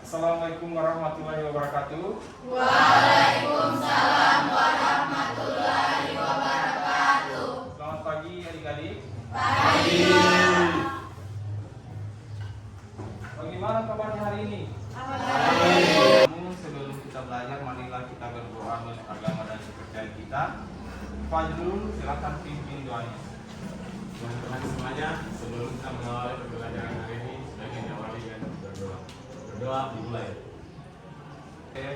Assalamualaikum warahmatullahi wabarakatuh. Waalaikumsalam warahmatullahi wabarakatuh. Selamat pagi adik-adik. Pagi. Bagaimana kabarnya hari ini? Baik. Namun sebelum kita belajar, marilah kita berdoa menurut agama dan kepercayaan kita. Fajrul, silakan pimpin doanya. Teman-teman semuanya, sebelum kita mengawali pembelajaran hari ini, sebaiknya diawali dengan berdoa. Berdoa dimulai.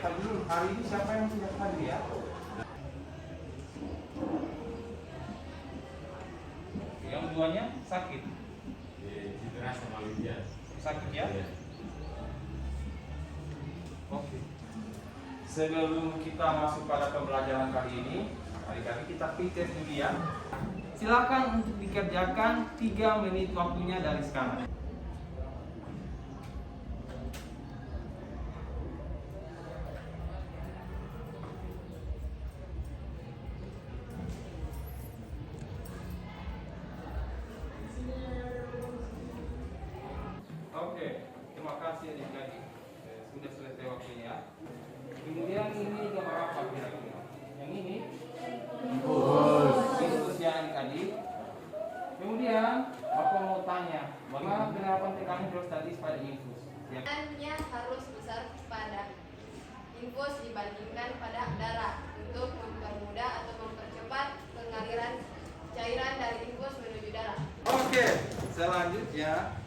Fajrul, hari ini siapa yang tidak hadir ya? Yang duanya sakit. Citra sama Lydia. Sakit ya? Iya. Oke. Sebelum kita masuk pada pembelajaran kali ini, adik-adik kita tes dulu ya. Silakan untuk dikerjakan 3 menit waktunya dari sekarang. Oke, terima kasih adik-adik. Sudah selesai waktunya. Kemudian ini gambar apa kira-kira? Yang ini? Infus ya adik-adik. Kemudian Bapak mau tanya, bagaimana penerapan tekanan hidrostatis pada infus? Ya. Tekanannya harus besar pada infus dibandingkan pada darah untuk mempermudah atau mempercepat pengaliran cairan dari infus menuju darah. Oke, selanjutnya.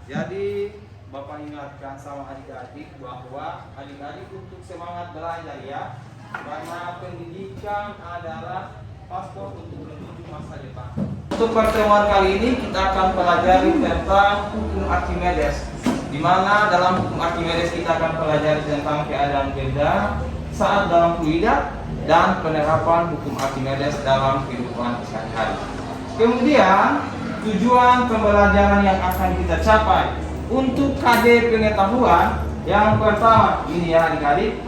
Jadi Bapak ingatkan sama adik-adik bahwa adik-adik untuk semangat belajar ya. Karena pendidikan adalah paspor untuk menuju masa depan. Untuk pertemuan kali ini kita akan pelajari tentang hukum Archimedes. Di mana dalam hukum Archimedes kita akan pelajari tentang keadaan benda saat dalam fluida dan penerapan hukum Archimedes dalam kehidupan sehari-hari. Kemudian tujuan pembelajaran yang akan kita capai untuk KD pengetahuan yang pertama ini ya adik-adik,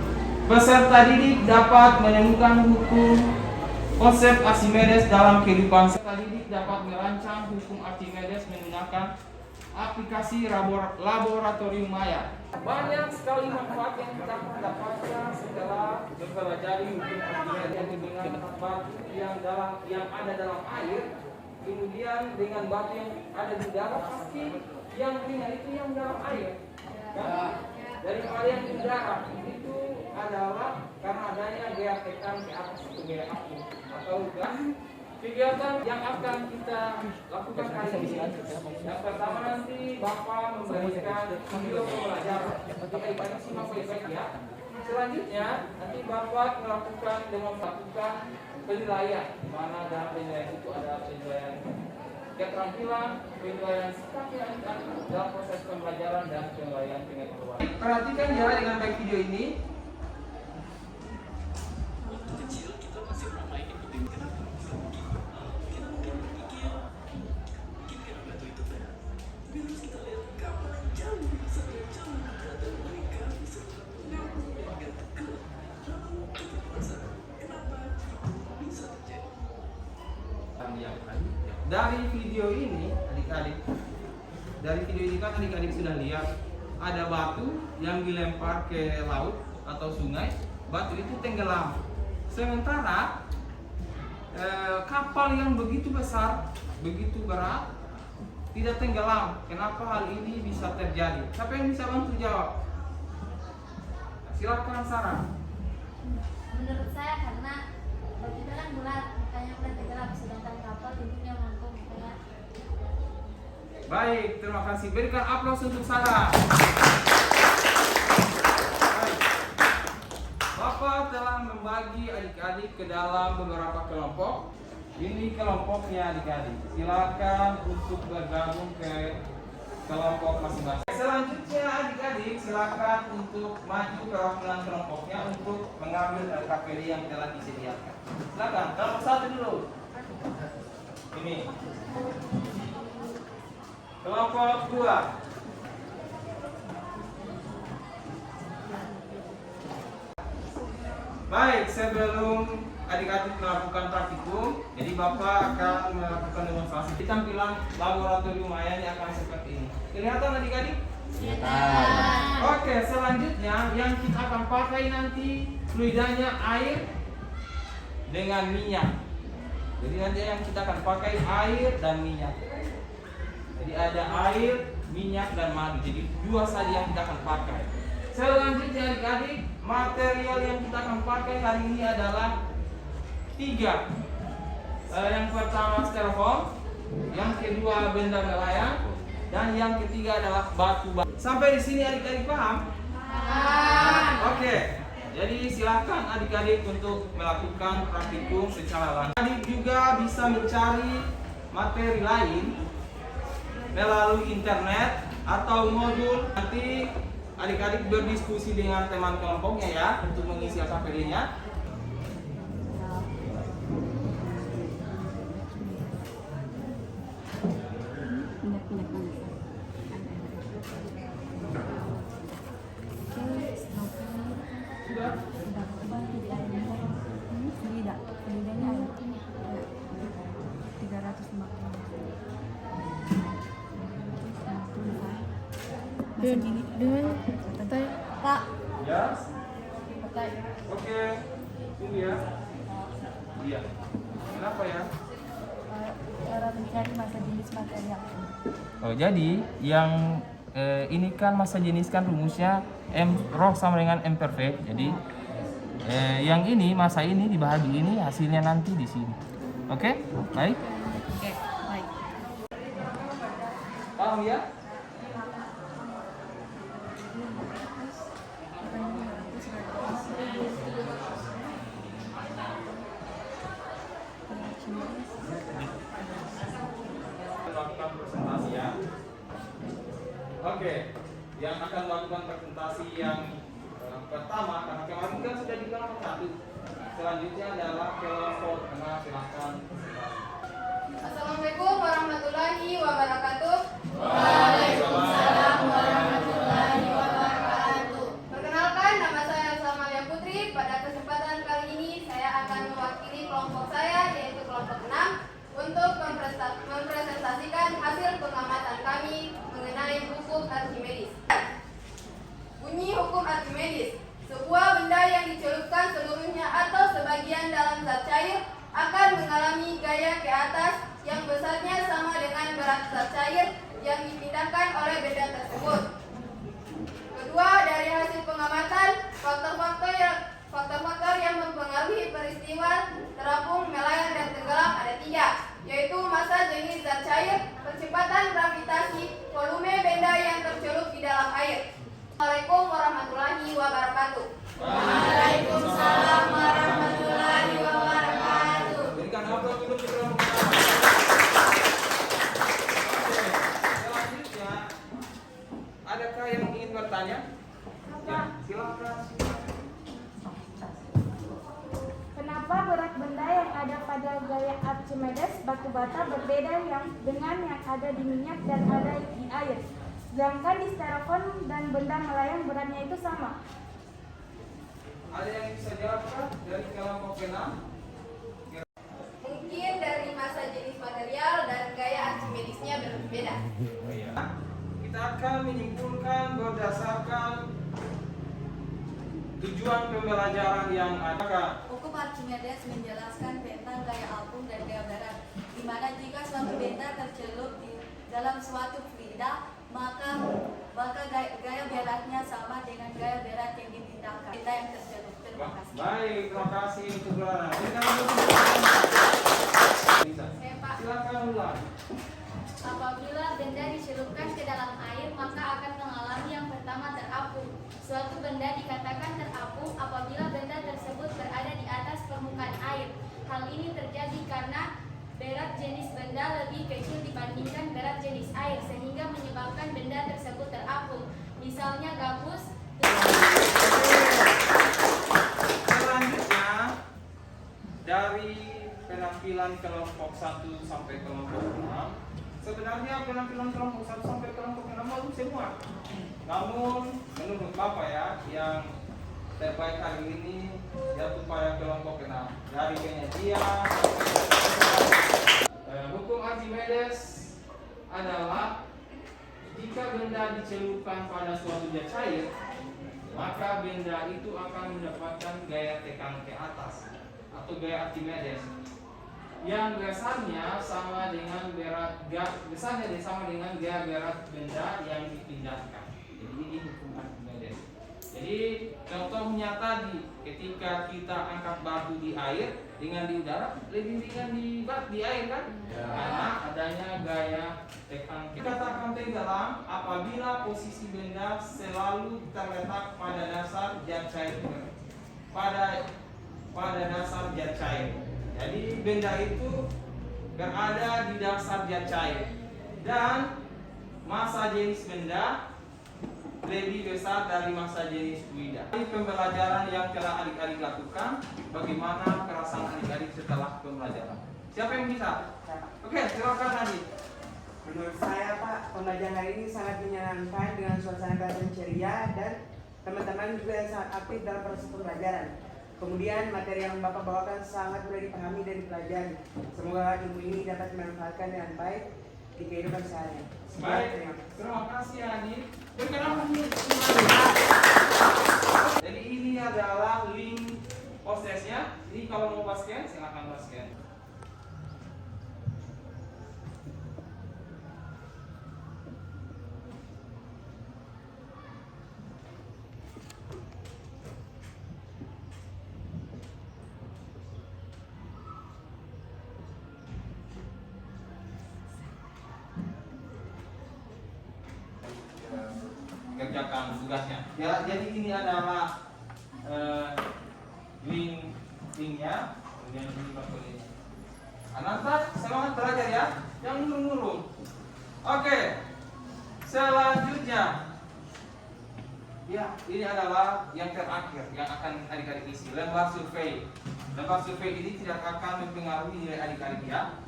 peserta didik dapat menemukan hukum konsep Archimedes dalam kehidupan. Peserta didik dapat merancang hukum Archimedes menggunakan aplikasi laboratorium maya. Banyak sekali manfaat yang kita dapatkan setelah mempelajari hukum Archimedes dengan batu yang ada dalam air. Kemudian dengan batu yang ada di darat, pasti yang ringan itu yang dalam air. Kan? Daripada yang di darat itu adalah karena adanya gaya tekan ke atas itu gaya aku atau gas. Kegiatan yang akan kita lakukan hari ini, yang pertama nanti Bapak memberikan video pembelajaran. Kita simak baik-baik ya. Selanjutnya nanti Bapak melakukan penilaian, di mana dalam penilaian itu ada penilaian keterampilan, penilaian sikap yang dalam proses pembelajaran dan penilaian pengetahuan. Perhatikan ya dengan baik video ini. Dari video ini adik-adik, kan adik-adik sudah lihat ada batu yang dilempar ke laut atau sungai, batu itu tenggelam. Sementara kapal yang begitu besar, begitu berat tidak tenggelam. Kenapa hal ini bisa terjadi? Siapa yang bisa bantu jawab? Silakan Sarah. Menurut saya karena batu itu kan bulat, makanya udah tenggelam, sedangkan kapal bentuknya melengkung, makanya. Baik, terima kasih. Berikan aplaus untuk Sarah. Baik. Bapak telah membagi adik-adik ke dalam beberapa kelompok. Ini kelompoknya adik-adik. Silakan untuk bergabung ke kelompok masing-masing. Selanjutnya adik-adik silakan untuk maju ke waktuan kelompoknya untuk mengambil LKPD yang telah disediakan. Silakan, kelompok 1 dulu. Ini. Kelompok 2. Baik, sebelum adik-adik melakukan praktikum, jadi Bapak akan melakukan demonstrasi. Di tampilan laboratorium maya ini akan seperti ini. Kelihatan adik-adik? Kelihatan. Oke, Oke, selanjutnya yang kita akan pakai nanti fluidanya air dengan minyak. Jadi nanti yang kita akan pakai air dan minyak. Jadi ada air, minyak dan madu. Jadi dua saja yang kita akan pakai. Selanjutnya adik-adik, material yang kita akan pakai hari ini adalah 3. Yang pertama styrofoam, yang kedua benda melayang, dan yang ketiga adalah batu bata. Sampai di sini adik-adik paham? Oke. Jadi silakan adik-adik untuk melakukan praktikum secara langsung. Adik juga bisa mencari materi lain melalui internet atau modul. Nanti adik-adik berdiskusi dengan teman kelompoknya ya untuk mengisi AKPD-nya. Pak, Ya. Oke. Tunggu ya. Iya. Kenapa ya? cara mencari masa jenis material. Oh, jadi yang ini kan masa jenis kan rumusnya M rho sama dengan M perfect. Jadi yang ini masa ini dibahagi ini hasilnya nanti di sini. Oke? Baik. Oke, baik. Paham ya? Melakukan presentasi ya. Oke, yang akan melakukan presentasi yang pertama, karena kemarin kan sudah di kelompok 1. Selanjutnya adalah kelompok 6. Silakan. Assalamualaikum warahmatullahi wabarakatuh. Waalaikumsalam warahmatullahi wabarakatuh. Perkenalkan, nama saya Salmalia Putri. Pada kesempatan kali ini saya akan mewakili kelompok saya, yaitu kelompok 6, untuk mempresentasikan hasil pengamatan kami mengenai hukum Archimedes. Bunyi hukum Archimedes: sebuah benda yang dicelupkan seluruhnya atau sebagian dalam zat cair akan mengalami gaya ke atas yang besarnya sama dengan berat zat cair yang dipindahkan oleh benda tersebut. Kedua, dari hasil pengamatan, faktor-faktor yang mempengaruhi peristiwa terapung, melayang, dan tenggelam ada 3, yaitu massa jenis zat cair, percepatan gravitasi, volume benda yang tercelup di dalam air. Assalamualaikum warahmatullahi wabarakatuh. Waalaikumsalam warahmatullahi wabarakatuh. Berikan aplaus dulu di kelompok pertama. Oke, selanjutnya adakah yang ingin bertanya? Ya, silakan. Kenapa berat benda yang ada pada gaya Archimedes batu bata berbeda dengan yang ada di minyak dan ada di air? Sedangkan di styrofoam dan benda melayang beratnya itu sama. Ada yang bisa jawabkan dari kelompok 6? Mungkin dari massa jenis material dan gaya Archimedesnya berbeda. Kita akan menyimpulkan berdasarkan tujuan pembelajaran yang ada. Hukum Archimedes menjelaskan tentang gaya apung dan gaya berat, di mana jika suatu benda tercelup di dalam suatu fluida, maka gaya beratnya sama dengan gaya berat yang dipindahkan benda yang tercelup. Terima kasih. Baik, terima kasih untuk Lara. Silakan ulang. Apabila benda dicelupkan ke dalam air, maka akan mengalami yang pertama terapung. Suatu benda dikatakan terapung apabila benda tersebut berada di atas permukaan air. Hal ini terjadi karena berat jenis benda lebih kecil dibandingkan berat jenis air, sehingga menyebabkan benda tersebut terapung. Misalnya gabus. Selanjutnya dari penampilan kelompok 1 sampai kelompok 6. Sebenarnya penampilan kelompok 1 sampai kelompok 6 bagus semua. Namun menurut Bapak ya, yang terbaik hari ini jatuh pada kelompok 6. Dari penyajian, hukum Archimedes adalah jika benda dicelupkan pada suatu zat cair, maka benda itu akan mendapatkan gaya tekan ke atas atau gaya Archimedes yang besarnya sama dengan gaya berat benda yang dipindahkan. Jadi ini hukum Archimedes. Jadi contohnya tadi ketika kita angkat batu di air dengan di udara lebih ringan di air kan? Karena adanya gaya tekan. Dikatakan tenggelam apabila posisi benda selalu terletak pada dasar zat cair. Pada dasar zat cair. Jadi benda itu berada di dasar zat cair dan massa jenis benda lebih besar dari massa jenis fluida. Ini pembelajaran yang telah adik-adik lakukan. Bagaimana perasaan adik-adik setelah pembelajaran? Siapa yang bisa? Oke, silakan Nadine. Menurut saya Pak, pembelajaran hari ini sangat menyenangkan dengan suasana kelas yang ceria dan teman-teman juga yang sangat aktif dalam proses pembelajaran. Kemudian materi yang Bapak bawakan sangat mudah dipahami dan dipelajari. Semoga ilmu ini dapat dimanfaatkan dengan baik di kehidupan sehari-hari. Baik, terima kasih Nadine. Perkenalkan diri. Jadi ini adalah link prosesnya. Jadi kalau mau basket, silakan basket. Kerjakan tugasnya. Ya, jadi ini adalah linknya. Kemudian ini pakai. Ananta, semangat belajar ya. Yang nurun-nurun. Oke. Selanjutnya. Ya, ini adalah yang terakhir yang akan adik-adik isi. Lembar survei. Lembar survei ini tidak akan mempengaruhi nilai adik-adik ya.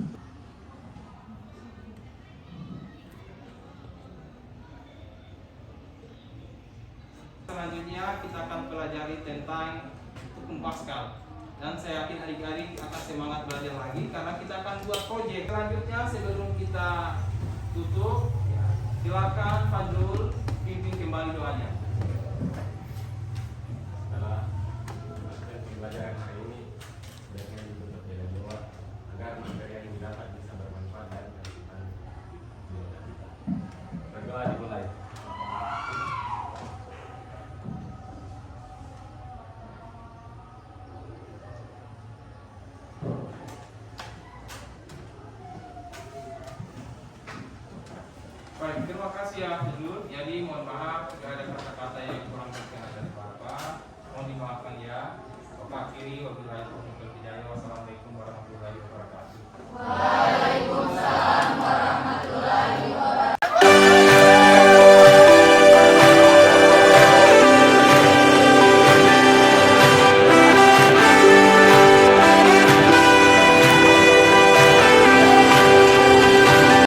Selanjutnya kita akan pelajari tentang hukum Pascal dan saya yakin adik-adik akan semangat belajar lagi karena kita akan buat proyek. Selanjutnya sebelum kita tutup, silakan Fadlul pimpin kembali doanya. Setelah pembelajaran hari ini, sebaiknya ditutup dengan doa agar materi yang didapat bisa bermanfaat dan kehidupan kita. Berdoa dimulai. Baik, terima kasih ya Fadlul. Jadi mohon maaf